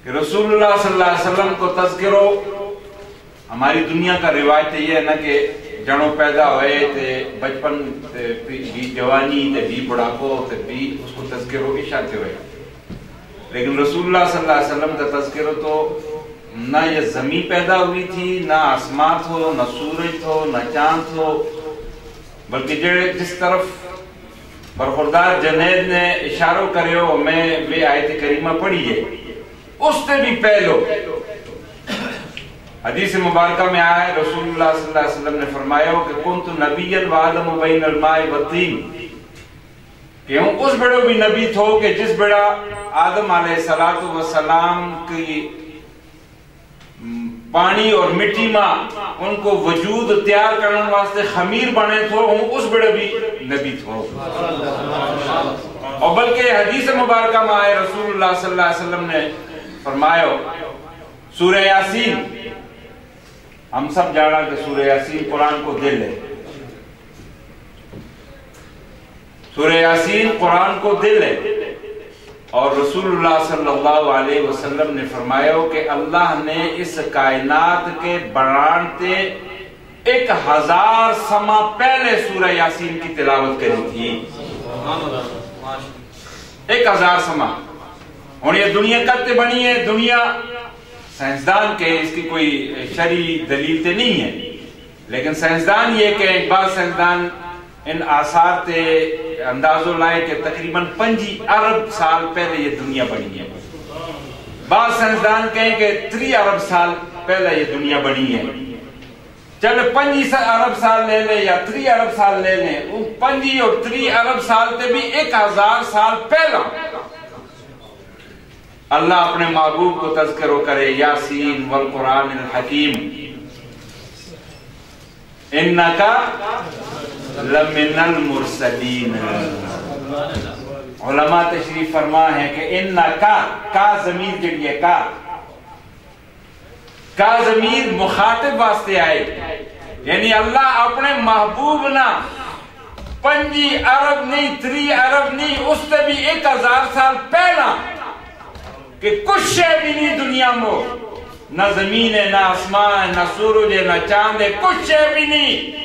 کہ رسول اللہ صلی اللہ علیہ وسلم کو تذکرو ہماری دنیا کا روایت یہ ہے نا کہ جڑوں پیدا ہوئے تے بچپن تے بھی جوانی تے بھی بڑھاپو تے بھی اس کو تذکرو اشارتے ہوئے، لیکن رسول اللہ صلی اللہ علیہ وسلم کا تذکرو تو نہ یہ زمین پیدا ہوئی تھی، نہ آسمان تھو، نہ سورج تھو، نہ چاند تھو، بلکہ جس طرف برخوردار جنید نے اشاروں کریو میں وہ آیت کریمہ پڑھی ہے اس سے بھی پہلو حدیث مبارکہ میں آیا ہے، رسول اللہ صلی اللہ علیہ وسلم نے فرمایا کہ کنت نبی وآدم بین الماء والطین، کہ ہوں اس بڑے بھی نبی تھو کہ جس بڑا آدم علیہ السلام کی پانی اور مٹی ماں ان کو وجود تیار کرنے واسطے خمیر بنے تھو، ہوں اس بڑے بھی نبی تھو۔ اور بلکہ حدیث مبارکہ میں آئے رسول اللہ صلی اللہ علیہ وسلم نے فرمایا سورہ یاسین، ہم سب جانا کہ سورہ یاسین قرآن کو دل ہے، سورہ یاسین قرآن کو دل ہے، اور رسول اللہ صلی اللہ علیہ وسلم نے فرمایا کہ اللہ نے اس کائنات کے بڑھانتے 1000 سما پہلے سورہ یاسین کی تلاوت کری تھی، 1000 سما۔ اور یہ دنیا کتے بنی ہے، دنیا سائنسدان کے اس کی کوئی شرعی دلیل تے نہیں ہے، لیکن سائنسدان یہ کہ ایک بار سائنسدان ان آثار تے اندازوں لائے کہ تقریباً 5 ارب سال پہلے یہ دنیا بنی ہے، بعض سائنسدان کہیں کہ 3 ارب سال پہلے یہ دنیا بنی ہے، چلے 5 ارب سال لے لیں یا 3 ارب سال لے لیں، 5 اور 3 ارب سال تے بھی 1000 سال پہلا اللہ اپنے محبوب کو تذکرو کرے، یاسین والقرآن الحکیم انکا لمن المرسلین۔ علماء تشریف فرما ہے کہ انکا کا ضمیر جڑی ہے، کا ضمیر مخاطب واسطے آئے، یعنی اللہ اپنے محبوب نہ 5 ارب نہیں 3 ارب نہیں، اس سے بھی 1000 سال پہلا کہ کچھ شے بھی نہیں دنیا میں، نہ زمین ہے، نہ آسمان ہے، نہ سورج ہے، نہ چاند ہے، کچھ شے بھی نہیں،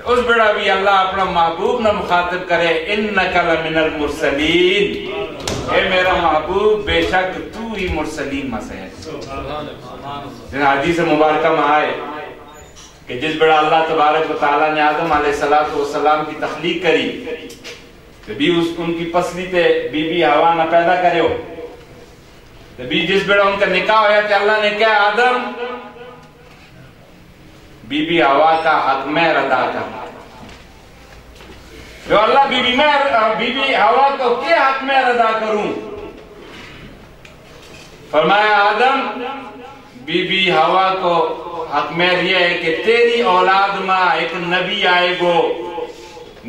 اس بڑا بھی اللہ اپنا محبوب نہ مخاطب کرے انکا لمن المرسلین، اے میرا محبوب بے شک تو ہی مرسلین میں سے ہے۔ حدیث مبارکہ میں آئے کہ جس بڑا اللہ تبارک و تعالیٰ نے آدم علیہ السلام کی تخلیق کری تو بھی ان کی پسلی تے بی بی حوا نہ پیدا کرے ہو، تو بھی جس بڑا ان کا نکاح ہویا کہ اللہ نے کہا آدم بی بی حوا کا حق مہر ادا کر، جو اللہ بی بی حوا کو کیا حق مہر ادا کروں؟ فرمایا آدم بی بی حوا کو حق مہر یہ ہے کہ تیری اولاد میں ایک نبی آئے گو،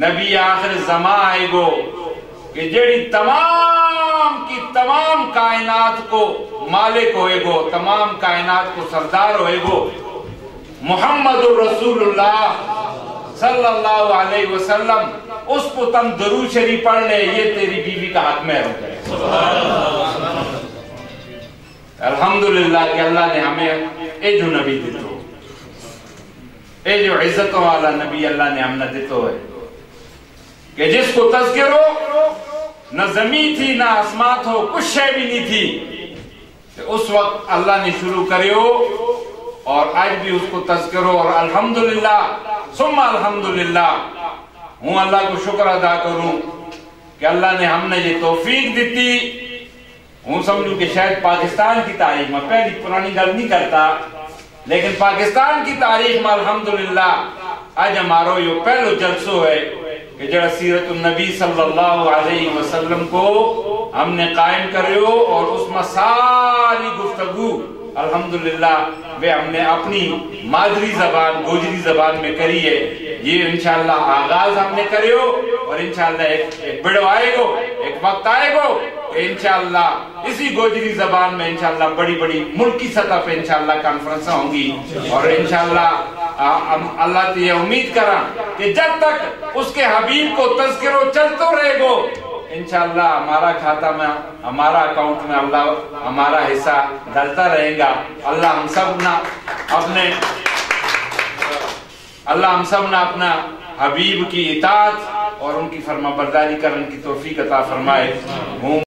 نبی آخر زمان آئے گو کہ جڑی تمام کی تمام کائنات کو مالک ہوئے گو، تمام کائنات کو سردار ہوئے گو، محمد الرسول اللہ صلی اللہ علیہ وسلم، اس کو تم درود شریف پڑھ لے، یہ تیری بیوی کا حق مہر ہو جائے۔ الحمدللہ کہ اللہ نے ہمیں اے جو نبی دیتو، اے جو عزتوں والا نبی اللہ نے ہم نے دیتو ہے کہ جس کو تذکرو نہ زمین تھی نہ آسمان تھو، کچھ شے بھی نہیں تھی، اس وقت اللہ نے شروع کریو اور آج بھی اس کو تذکرو، اور الحمدللہ ثم الحمدللہ ہوں اللہ کو شکر ادا کروں کہ اللہ نے ہم نے یہ توفیق دیتی۔ ہوں سمجھوں کہ شاید پاکستان کی تاریخ میں، پہلی پرانی گل نہیں کرتا، لیکن پاکستان کی تاریخ میں الحمدللہ آج ہمارو یہ پہلو جلسو ہے کہ جڑا سیرت النبی صلی اللہ علیہ وسلم کو ہم نے قائم کریو، اور اس میں ساری گفتگو الحمدللہ وہ ہم نے اپنی مادری زبان گوجری زبان میں کری ہے۔ یہ انشاءاللہ آغاز ہم نے کریو، اور انشاءاللہ ایک بڑو آئے گو، ایک وقت آئے گو کہ انشاءاللہ اسی گوجری زبان میں انشاءاللہ بڑی بڑی ملکی سطح پہ انشاءاللہ کانفرنسیں ہوں گی، اور انشاءاللہ اللہ تو یہ امید کرا کہ جب تک اس کے حبیب کو تذکرو چلتو رہے گو انشاءاللہ ہمارا کھاتا میں ہمارا اکاؤنٹ میں اللہ ہمارا حصہ ڈالتا رہے گا. اللہ ہم سب نہ اپنا حبیب کی اطاعت اور ان کی فرما برداری کرنے کی توفیق عطا فرمائے.